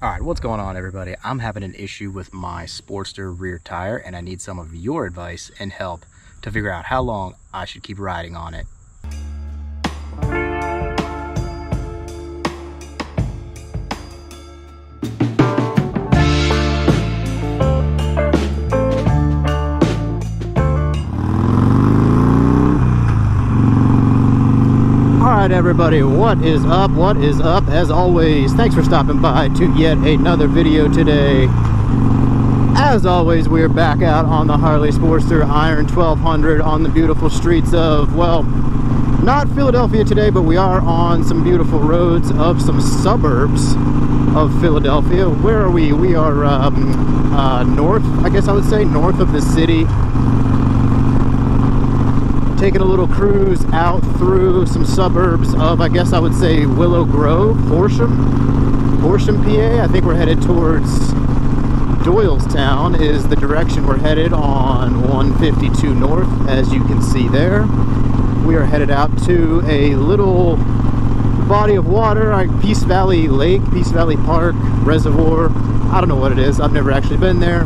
Alright, what's going on everybody? I'm having an issue with my Sportster rear tire and I need some of your advice and help to figure out how long I should keep riding on it. Alright everybody, what is up? What is up? As always, thanks for stopping by to yet another video today. As always, we're back out on the Harley Sportster Iron 1200 on the beautiful streets of, well, not Philadelphia today, but we are on some beautiful roads of some suburbs of Philadelphia. Where are we? We are north, I guess I would say, north of the city. Taking a little cruise out through some suburbs of, I guess I would say, Willow Grove, Horsham, PA. I think we're headed towards Doylestown is the direction we're headed on 152 North, as you can see there. We are headed out to a little body of water, Peace Valley Lake, Peace Valley Park, Reservoir. I don't know what it is. I've never actually been there.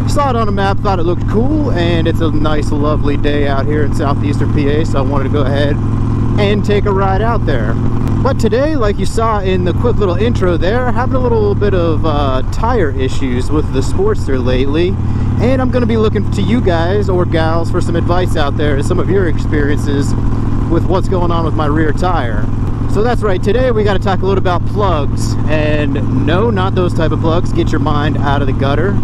Saw it on a map, thought it looked cool, and it's a nice, lovely day out here in southeastern PA, so I wanted to go ahead and take a ride out there. But today, like you saw in the quick little intro there, having a little bit of tire issues with the Sportster lately, and I'm going to be looking to you guys or gals for some advice out there, some of your experiences with what's going on with my rear tire. So that's right, today we got to talk a little about plugs, and no, not those type of plugs. Get your mind out of the gutter.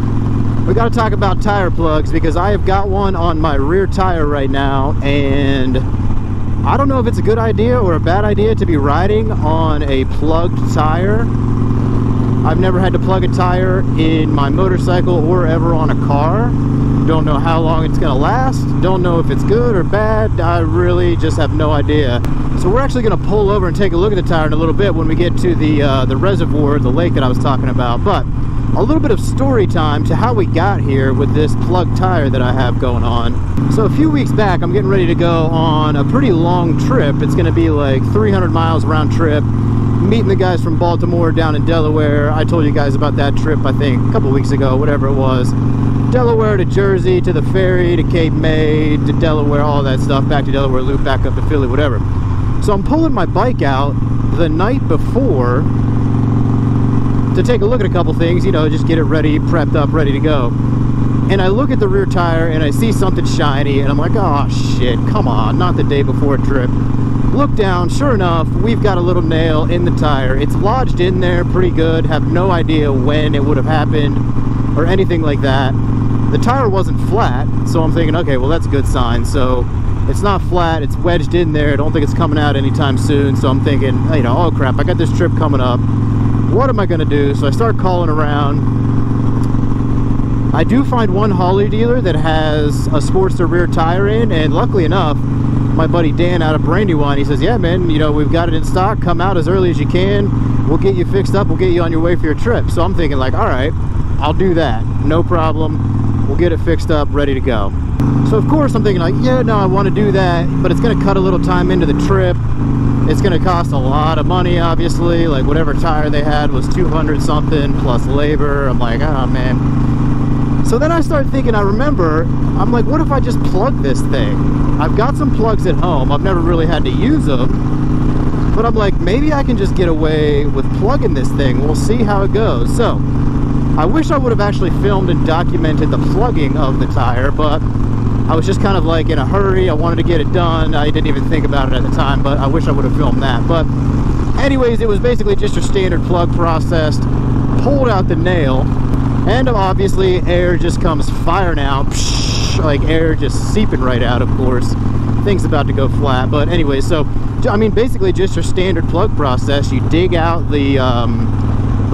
We got to talk about tire plugs because I have got one on my rear tire right now, and I don't know if it's a good idea or a bad idea to be riding on a plugged tire. I've never had to plug a tire in my motorcycle or ever on a car. Don't know how long it's going to last. Don't know if it's good or bad. I really just have no idea. So we're actually going to pull over and take a look at the tire in a little bit when we get to the reservoir, the lake that I was talking about. But a little bit of story time to how we got here with this plug tire that I have going on. So a few weeks back, I'm getting ready to go on a pretty long trip. It's going to be like 300 miles round trip, meeting the guys from Baltimore down in Delaware. I told you guys about that trip, I think, a couple weeks ago, whatever it was. Delaware to Jersey, to the ferry, to Cape May, to Delaware, all that stuff, back to Delaware, loop back up to Philly, whatever. So I'm pulling my bike out the night before to take a look at a couple things, you know, just get it ready, prepped up, ready to go. And I look at the rear tire and I see something shiny and I'm like, oh shit, come on, not the day before a trip. Look down, sure enough, we've got a little nail in the tire. It's lodged in there pretty good, have no idea when it would have happened or anything like that. The tire wasn't flat, so I'm thinking, okay, well that's a good sign. So it's not flat, it's wedged in there. I don't think it's coming out anytime soon, so I'm thinking, you know, oh crap, I got this trip coming up. What am I going to do? So I start calling around. I do find one Harley dealer that has a Sportster rear tire in, and luckily enough, my buddy Dan out of Brandywine, he says, yeah man, you know, we've got it in stock, come out as early as you can, we'll get you fixed up, we'll get you on your way for your trip. So I'm thinking like, alright, I'll do that, no problem, we'll get it fixed up, ready to go. So of course I'm thinking like, yeah, no, I want to do that, but it's going to cut a little time into the trip. It's going to cost a lot of money, obviously. Like whatever tire they had was 200 something plus labor. I'm like, oh man. So then I start thinking, I remember, I'm like, what if I just plug this thing? I've got some plugs at home. I've never really had to use them. But I'm like, maybe I can just get away with plugging this thing. We'll see how it goes. So I wish I would have actually filmed and documented the plugging of the tire, but I was just kind of like in a hurry. I wanted to get it done. I didn't even think about it at the time, but I wish I would have filmed that. But anyways, it was basically just your standard plug processed, pulled out the nail, and obviously air just comes firing out, like air just seeping right out, of course. Thing's about to go flat. But anyway, so I mean basically just your standard plug process. You dig out the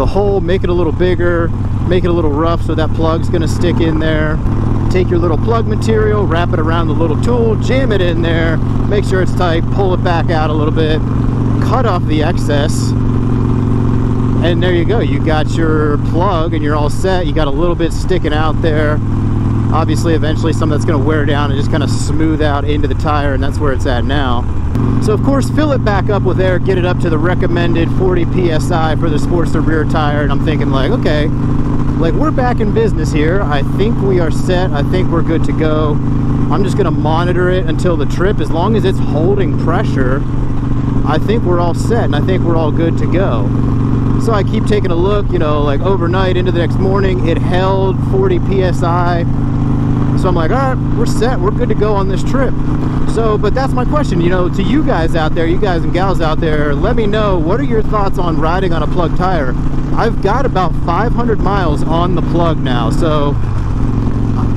hole, make it a little bigger, make it a little rough so that plug's gonna stick in there. Take your little plug material, wrap it around the little tool, jam it in there, make sure it's tight, pull it back out a little bit, cut off the excess, and there you go. You got your plug and you're all set. You got a little bit sticking out there. Obviously, eventually some of that's going to wear down and just kind of smooth out into the tire, and that's where it's at now. So of course, fill it back up with air, get it up to the recommended 40 PSI for the Sportster rear tire, and I'm thinking like, okay, like we're back in business here. I think we are set. I think we're good to go. I'm just gonna monitor it until the trip. As long as it's holding pressure, I think we're all set, and I think we're all good to go. So I keep taking a look, you know, like overnight into the next morning, it held 40 PSI. So I'm like, all right, we're set, we're good to go on this trip. So, but that's my question, you know, to you guys out there, you guys and gals out there, let me know, what are your thoughts on riding on a plug tire? I've got about 500 miles on the plug now, so,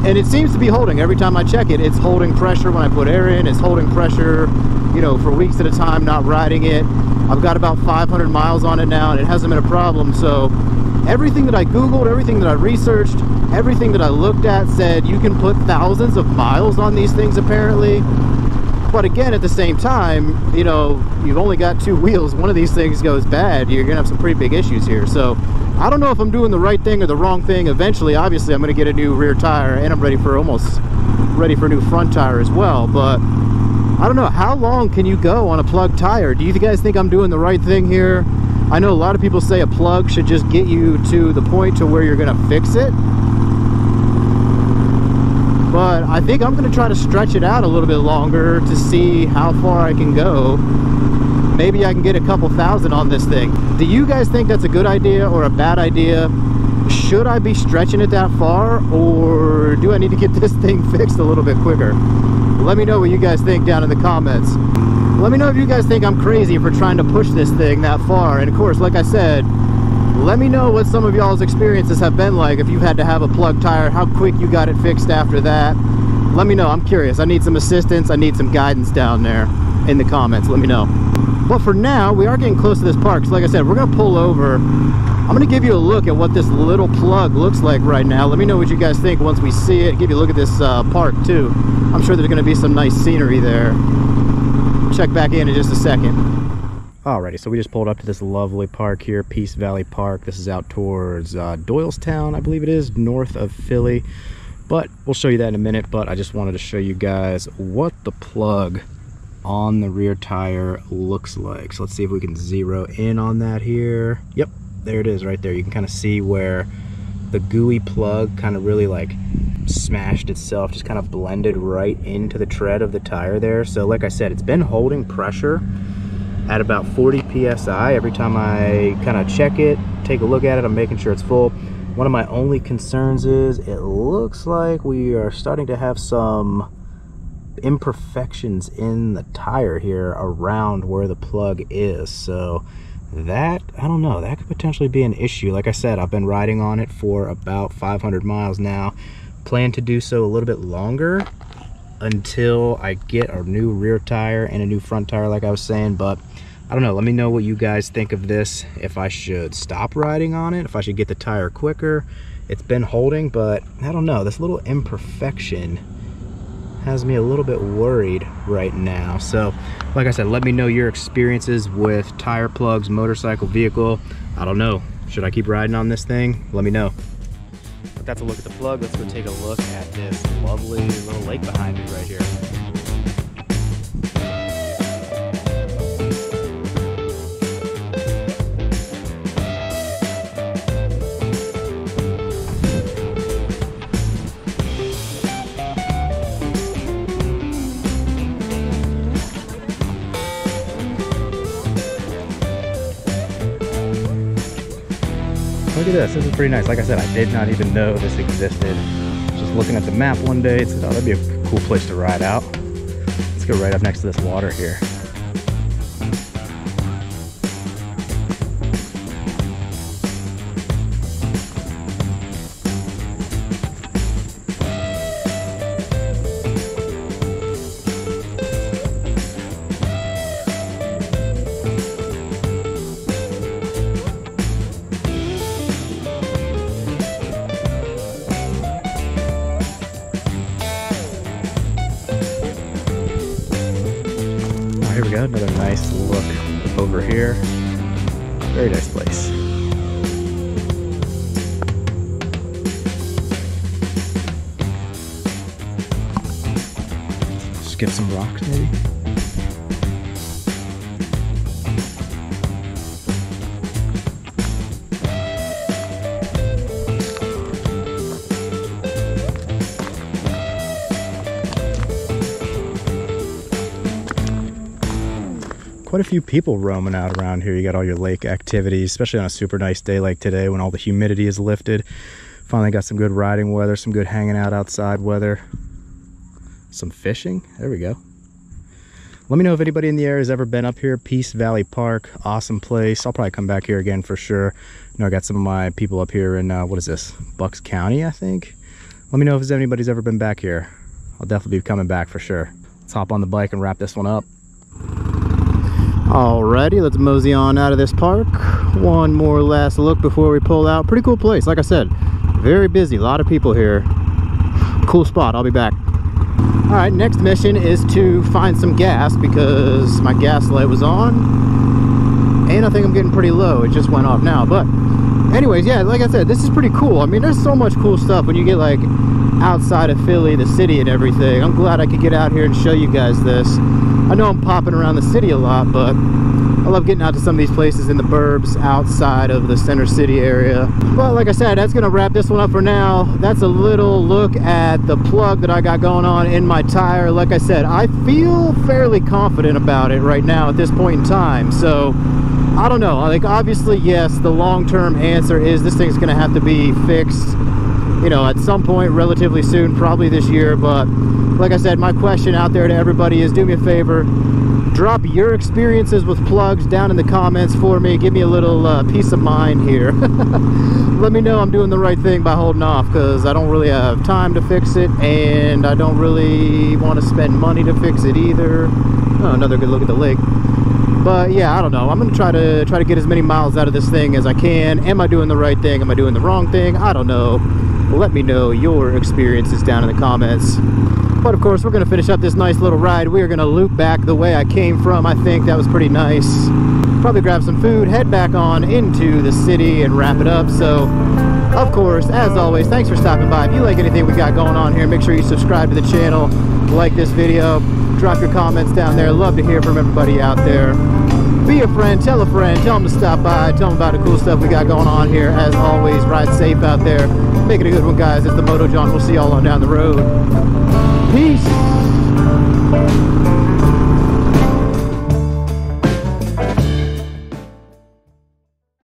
and it seems to be holding. Every time I check it, it's holding pressure when I put air in, it's holding pressure, you know, for weeks at a time, not riding it. I've got about 500 miles on it now, and it hasn't been a problem. So everything that I Googled, everything that I researched, everything that I looked at said you can put thousands of miles on these things apparently. But again, at the same time, you know, you've only got two wheels. One of these things goes bad, you're gonna have some pretty big issues here. So I don't know if I'm doing the right thing or the wrong thing. Eventually, obviously, I'm gonna get a new rear tire, and I'm almost ready for a new front tire as well. But I don't know, how long can you go on a plug tire? Do you guys think I'm doing the right thing here? I know a lot of people say a plug should just get you to the point to where you're gonna fix it. But I think I'm gonna try to stretch it out a little bit longer to see how far I can go. Maybe I can get a couple thousand on this thing. Do you guys think that's a good idea or a bad idea? Should I be stretching it that far, or do I need to get this thing fixed a little bit quicker? Let me know what you guys think down in the comments. Let me know if you guys think I'm crazy for trying to push this thing that far. And of course, like I said, let me know what some of y'all's experiences have been like. If you had to have a plug tire, how quick you got it fixed after that. Let me know, I'm curious. I need some assistance, I need some guidance down there in the comments. Let me know. But for now, we are getting close to this park. So like I said, we're gonna pull over. I'm gonna give you a look at what this little plug looks like right now. Let me know what you guys think once we see it. Give you a look at this park too. I'm sure there's gonna be some nice scenery there. Check back in just a second. Alrighty, so we just pulled up to this lovely park here, Peace Valley Park. This is out towards Doylestown, I believe it is, north of Philly. But we'll show you that in a minute. But I just wanted to show you guys what the plug on the rear tire looks like. So let's see if we can zero in on that here. Yep, there it is right there. You can kind of see where the gooey plug kind of really like smashed itself, just kind of blended right into the tread of the tire there. So like I said, it's been holding pressure at about 40 PSI. Every time I kind of check it, take a look at it, I'm making sure it's full. One of my only concerns is it looks like we are starting to have some imperfections in the tire here around where the plug is. So that, I don't know, that could potentially be an issue. Like I said, I've been riding on it for about 500 miles now. Plan to do so a little bit longer until I get a new rear tire and a new front tire like I was saying. But I don't know, let me know what you guys think of this, if I should stop riding on it, if I should get the tire quicker. It's been holding, but I don't know, this little imperfection has me a little bit worried right now. So like I said, let me know your experiences with tire plugs, motorcycle, vehicle. I don't know, should I keep riding on this thing? Let me know. But that's a look at the plug. Let's go take a look at this lovely little lake behind me right here. Look at this is pretty nice. Like I said, I did not even know this existed. Just looking at the map one day, it said, oh, that'd be a cool place to ride out. Let's go right up next to this water here. Here we go, another nice look over here. Very nice place. Skip some rocks maybe. quite a few people roaming out around here. You got all your lake activities, especially on a super nice day like today when all the humidity is lifted. Finally got some good riding weather, some good hanging out outside weather. Some fishing, there we go. Let me know if anybody in the area has ever been up here. Peace Valley Park, awesome place. I'll probably come back here again for sure. You know, I got some of my people up here in, what is this, Bucks County, I think. Let me know if anybody's ever been back here. I'll definitely be coming back for sure. Let's hop on the bike and wrap this one up. Alrighty, let's mosey on out of this park. One more last look before we pull out. Pretty cool place, like I said. Very busy, a lot of people here. Cool spot, I'll be back. Alright, next mission is to find some gas because my gas light was on. And I think I'm getting pretty low, it just went off now. But anyways, yeah, like I said, this is pretty cool. I mean, there's so much cool stuff when you get like outside of Philly, the city and everything. I'm glad I could get out here and show you guys this. I know I'm popping around the city a lot, but I love getting out to some of these places in the burbs outside of the center city area. But like I said, that's gonna wrap this one up for now. That's a little look at the plug that I got going on in my tire. Like I said, I feel fairly confident about it right now at this point in time. So I don't know, like obviously yes, the long-term answer is this thing's gonna have to be fixed, you know, at some point relatively soon, probably this year. But like I said, my question out there to everybody is, do me a favor, drop your experiences with plugs down in the comments for me. Give me a little peace of mind here. Let me know I'm doing the right thing by holding off, because I don't really have time to fix it and I don't really want to spend money to fix it either. Oh, another good look at the lake. But yeah, I don't know. I'm gonna try to get as many miles out of this thing as I can. Am I doing the right thing? Am I doing the wrong thing? I don't know. Let me know your experiences down in the comments. But of course, we're gonna finish up this nice little ride. We are gonna loop back the way I came from. I think that was pretty nice. Probably grab some food, head back on into the city and wrap it up. So of course, as always, thanks for stopping by. If you like anything we got going on here, make sure you subscribe to the channel, like this video, drop your comments down there. Love to hear from everybody out there. Be a friend, tell them to stop by, tell them about the cool stuff we got going on here. As always, ride safe out there. Make it a good one, guys. It's the Moto John. We'll see y'all on down the road. Peace.